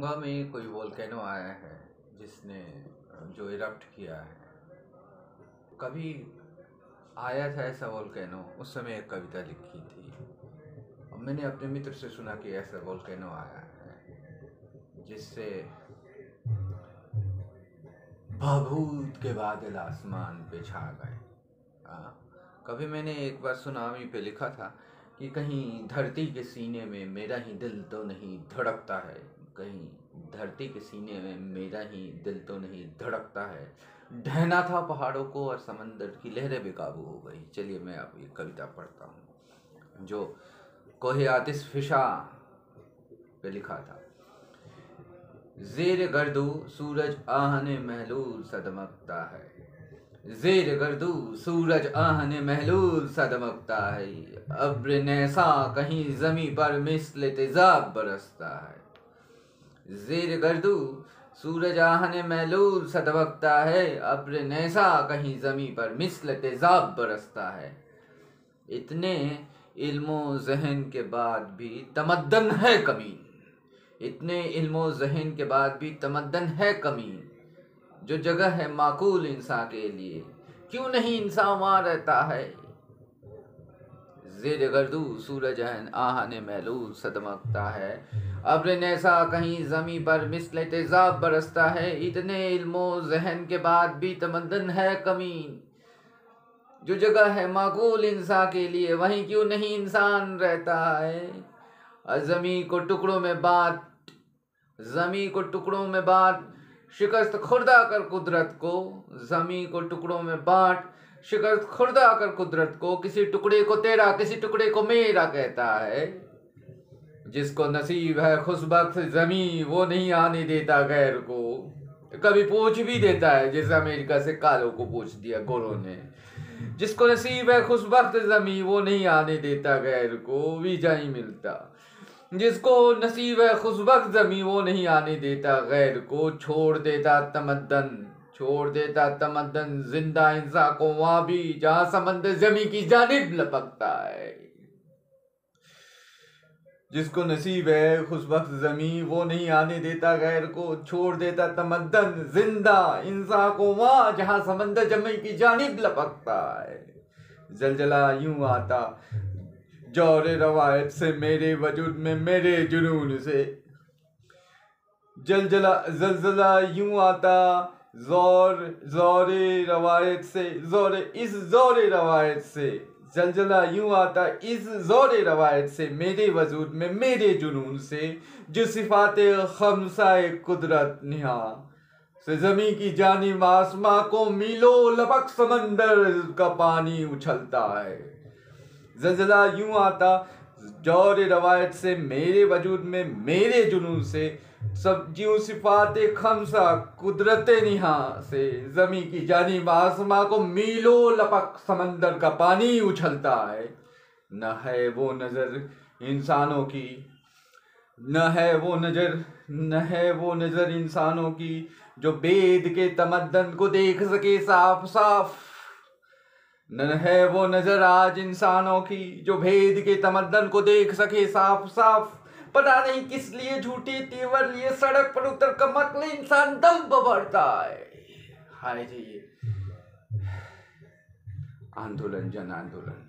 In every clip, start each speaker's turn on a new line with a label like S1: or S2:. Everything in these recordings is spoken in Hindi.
S1: टोंगा में कोई वोल्केनो आया है जिसने जो इरप्ट किया है। कभी आया था ऐसा वोल्केनो, उस समय एक कविता लिखी थी और मैंने अपने मित्र से सुना कि ऐसा वोल्केनो आया है जिससे भभूत के बादल आसमान पे छा गए। कभी मैंने एक बार सुनामी पे लिखा था कि कहीं धरती के सीने में मेरा ही दिल तो नहीं धड़कता है, कहीं धरती के सीने में मेरा ही दिल तो नहीं धड़कता है। ढहना था पहाड़ों को और समंदर की लहरें बेकाबू हो गई। चलिए मैं अब एक कविता पढ़ता हूँ जो कोहे आतिश फिशा पे लिखा था। ज़ेर गर्दू सूरज आहने महलूल सदमकता है, ज़ेर गर्दू सूरज आहने महलूल सदमकता है। अब्र नैसा कहीं ज़मी पर मिस्ल तेज़ाब बरसता है, ज़ेर गर्दू सूरज आहने महलूल सदमकता है। अब्र नैसा कहीं ज़मी पर मिस्ल तेज़ाब बरसता है। इतने इल्मो ज़हन के बाद भी तमद्दन है कमी, इतने इल्मो ज़हन के बाद भी तमद्दन है कमी। जो जगह है माकूल इंसान के लिए, क्यों नहीं इंसान वहाँ रहता है। ज़ेर गर्दू सूरज आहने महलूल सदमकता है। अब्र नैसा कहीं ज़मी पर मिस्ल तेज़ाब बरसता है। इतने इल्मो ज़हन के बाद भी तमद्दन है कमी। जो जगह है माकूल इंसान के लिए, वहीं क्यों नहीं इंसान रहता है। ज़मी को टुकड़ों में बांट, ज़मी को टुकड़ों में बांट शिकस्त खुर्दा कर कुदरत को, ज़मी को टुकड़ों में बांट शिकस्त खुर्दा कर कुदरत को। किसी टुकड़े को तेरा किसी टुकड़े को मेरा कहता है। जिसको नसीब है खुशबख्त ज़मी वो नहीं आने देता गैर को। कभी पूछ भी देता है, जैसे अमेरिका से कालों को पूछ दिया गोरों ने। जिसको नसीब है खुशबख्त ज़मी वो नहीं आने देता गैर को, वीजा ही मिलता। जिसको नसीब है खुशबख्त ज़मी वो नहीं आने देता गैर को। छोड़ देता तमद्दन, छोड़ देता तमद्दन जिंदा इंसान को वहाँ भी जहाँ समंदर ज़मी की जानिब लपकता है। जिसको नसीब है खुशबख्त ज़मी वो नहीं आने देता गैर को। छोड़ देता तमद्दन जिंदा इंसान को वहाँ जहाँ समंदर ज़मी की जानिब लपकता है। जलजला यूं आता जोरे रवायत से मेरे वजूद में मेरे जुनून से, जलजला यूं आता जोरे रवायत से, जोरे रवायत से, जलजला यूं आता इस जोरे रवायत से मेरे वजूद में मेरे जुनून से। जो सिफाते खमसाए कुदरत निहा से ज़मी की जानिब आसमां को मीलो लपक समंदर का पानी उछलता है। ज़लज़ला यूं आता जोरे रवायत से मेरे वजूद में मेरे जुनून से, सब ज्यों सिफाते खमसा कुदरत निहा से ज़मी की जानिब आसमां को मीलो लपक समंदर का पानी उछलता है। न है वो नज़र इंसानों की, न है वो नज़र इंसानों की जो बेद के तमद्दन को देख सके साफ साफ। न है वो नजर आज इंसानों की जो भेद के तमद्दन को देख सके साफ साफ। पता नहीं किस लिए झूठे तेवर लिए सड़क पर उतर कर मकल इंसान दम भरता है। हाय जी, आंदोलन जन आंदोलन।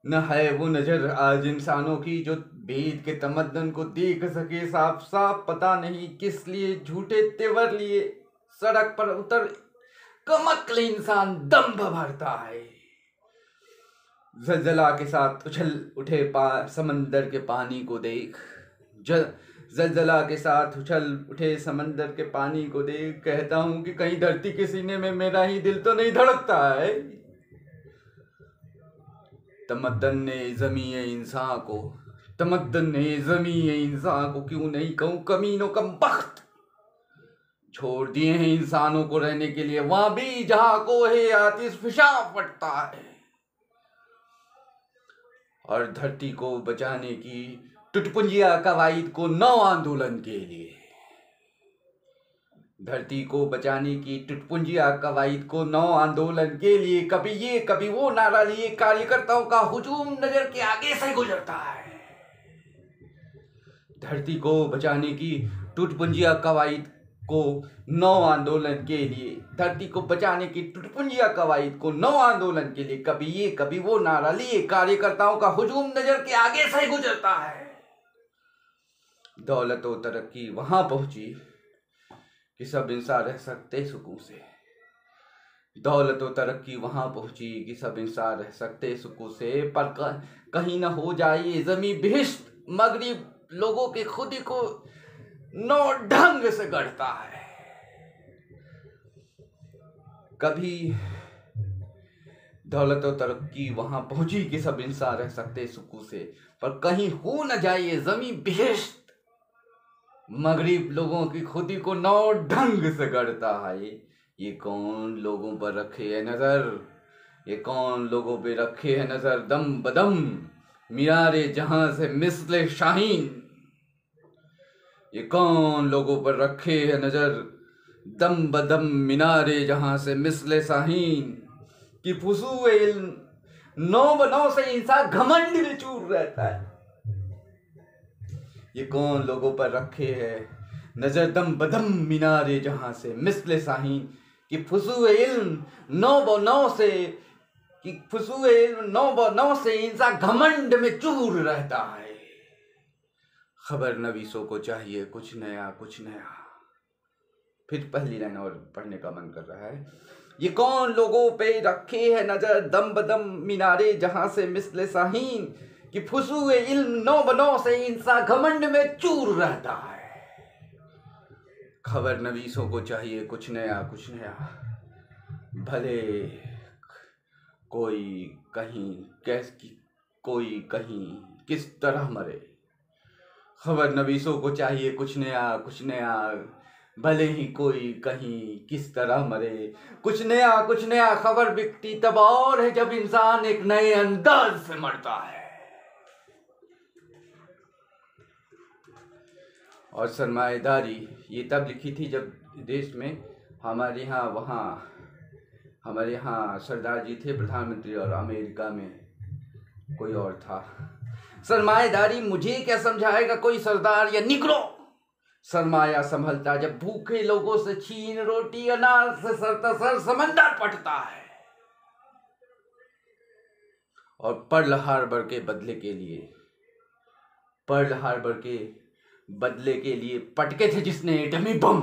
S1: न है वो नजर आज इंसानों की जो भेद के तमद्दन को देख सके साफ साफ। पता नहीं किस लिए झूठे तेवर लिए सड़क पर उतर कमकल इंसान दम भरता है। जलजला के साथ उछल उठे समंदर के पानी को देख, जलजला के साथ उछल उठे समंदर के पानी को देख कहता हूं कि कहीं धरती के सीने में मेरा ही दिल तो नहीं धड़कता है। तमद्दन ने ज़मी इंसान को, तमद्दन ने ज़मी इंसान को क्यों नहीं कहूं कमीनों कम बख्त। छोड़ दिए हैं इंसानों को रहने के लिए वहां भी जहां कोहे आतिश फिशा फटता है। और धरती को बचाने की टुटपुंजिया कवायद को नौ आंदोलन के लिए, धरती को बचाने की टुटपुंजिया कवायद को नौ आंदोलन के लिए कभी ये कभी वो नारा लिए कार्यकर्ताओं का हुजूम नजर के आगे से गुजरता है। धरती को बचाने की टूटपुंजिया कवायद को नौ आंदोलन के लिए, धरती को बचाने की टूटपुंजिया कवायद को नौ आंदोलन के लिए कभी ये कभी वो नारा लिए कार्यकर्ताओं का हुजूम नजर के आगे से गुजरता है। दौलत और तरक्की वहां पहुंची कि सब इंसान रह सकते सुकून से। दौलत और तरक्की वहां पहुंची कि सब इंसान रह सकते सुकून से, पर कहीं न हो जाए ये जमी बिहिश्त। मगरिब लोगों के खुदी को नौ ढंग से गढ़ता है। कभी दौलत और तरक्की वहां पहुंची कि सब इंसान रह सकते सुकून से, पर कहीं हो न जाए ये जमी बिहिश्त। मगरिब लोगों की खुदी को नौ ढंग से गढ़ता है। ये कौन लोगों पर रखे है नजर, ये कौन लोगों पे रखे है नजर दम बदम मीनारे जहां से मिस्ले शाहीन। ये कौन लोगों पर रखे है नजर दम बदम मीनारे जहां से मिस्ले शाहीन। कि फुसूए इल्म नौ बनौ से इंसान घमंड में चूर रहता है। ये कौन लोगों पर रखे है नजर दम बदम मीनारे जहां से मिस्ले शाहीन। कि फुसूए इल्म नौ बनौ से, कि फुसूए इल्म नौ बनौ से इंसान घमंड में चूर रहता है। खबर नवीसों को चाहिए कुछ नया कुछ नया। फिर पहली लाइन और पढ़ने का मन कर रहा है। ये कौन लोगों पे रखे है नजर दम बदम मीनारे जहां से मिस्ले शाहीन। कि फुसूए इल्म नौ बनौ से इंसान घमंड में चूर रहता है। खबर नवीसों को चाहिए कुछ नया कुछ नया। भले कोई कहीं कोई कहीं किस तरह मरे। खबर नवीसों को चाहिए कुछ नया कुछ नया। भले ही कोई कहीं किस तरह मरे। कुछ नया खबर बिकती तब और है जब इंसान एक नए अंदाज से मरता है। और सरमाएदारी ये तब लिखी थी जब देश में हमारे यहाँ सरदार जी थे प्रधानमंत्री और अमेरिका में कोई और था। सरमाएदारी मुझे क्या समझाएगा कोई सरदार या निग्रो। सरमाया संभलता जब भूखे लोगों से छीन रोटी अनाज से सरतसर समंदर पटता है। और पर्ल हार्बर के बदले के लिए पटके थे जिसने एटमी बम।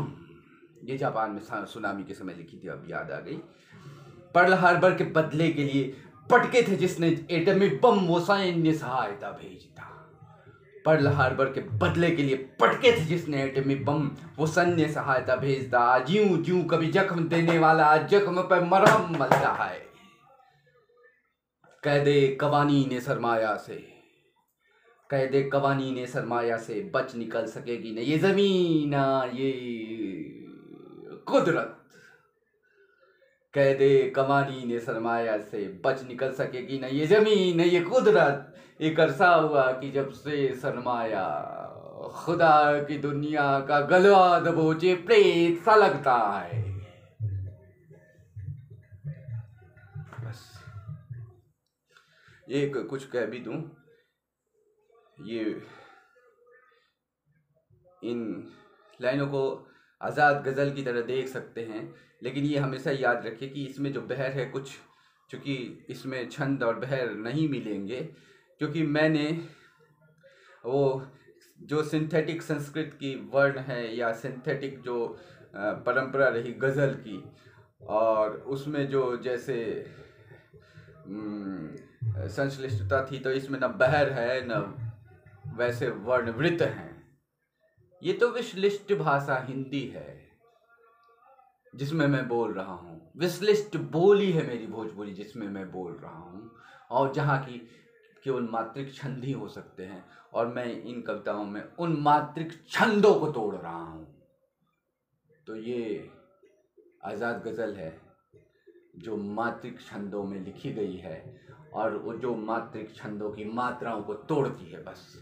S1: ये जापान में सुनामी के समय लिखी थी, अब याद आ गई। पर्ल हार्बर के बदले के लिए पटके थे जिसने एटमी बम वो सैन्य सहायता भेजता। पर्ल हार्बर के बदले के लिए पटके थे जिसने एटमी बम वो सैन्य सहायता भेजता। ज्यूं ज्यूं कभी जख्म देने वाला आज जख्म पर मरहम मलता है। कैदे कवानीने सरमाया से बच निकल सकेगी न ये जमीन ये कुदरत। कैदे कवानीने सरमाया से बच निकल सकेगी न ये जमीन ये कुदरत। एक अरसा हुआ कि जब से सरमाया खुदा की दुनिया का गला दबोचे प्रेत सा लगता है। बस एक कुछ कह भी दूं, ये इन लाइनों को आज़ाद गज़ल की तरह देख सकते हैं, लेकिन ये हमेशा याद रखिए कि इसमें जो बहर है कुछ, चूँकि इसमें छंद और बहर नहीं मिलेंगे, क्योंकि मैंने वो जो सिंथेटिक संस्कृत की वर्ण है या सिंथेटिक जो परंपरा रही गज़ल की, और उसमें जो जैसे संश्लिष्टता थी, तो इसमें न बहर है न वैसे वर्णवृत्त हैं। ये तो विश्लिष्ट भाषा हिंदी है जिसमें मैं बोल रहा हूँ। विश्लिष्ट बोली है मेरी भोजपुरी जिसमें मैं बोल रहा हूँ, और जहाँ की केवल मात्रिक छंद ही हो सकते हैं, और मैं इन कविताओं में उन मात्रिक छंदों को तोड़ रहा हूँ। तो ये आज़ाद गज़ल है जो मात्रिक छंदों में लिखी गई है, और वो जो मात्रिक छंदों की मात्राओं को तोड़ती है। बस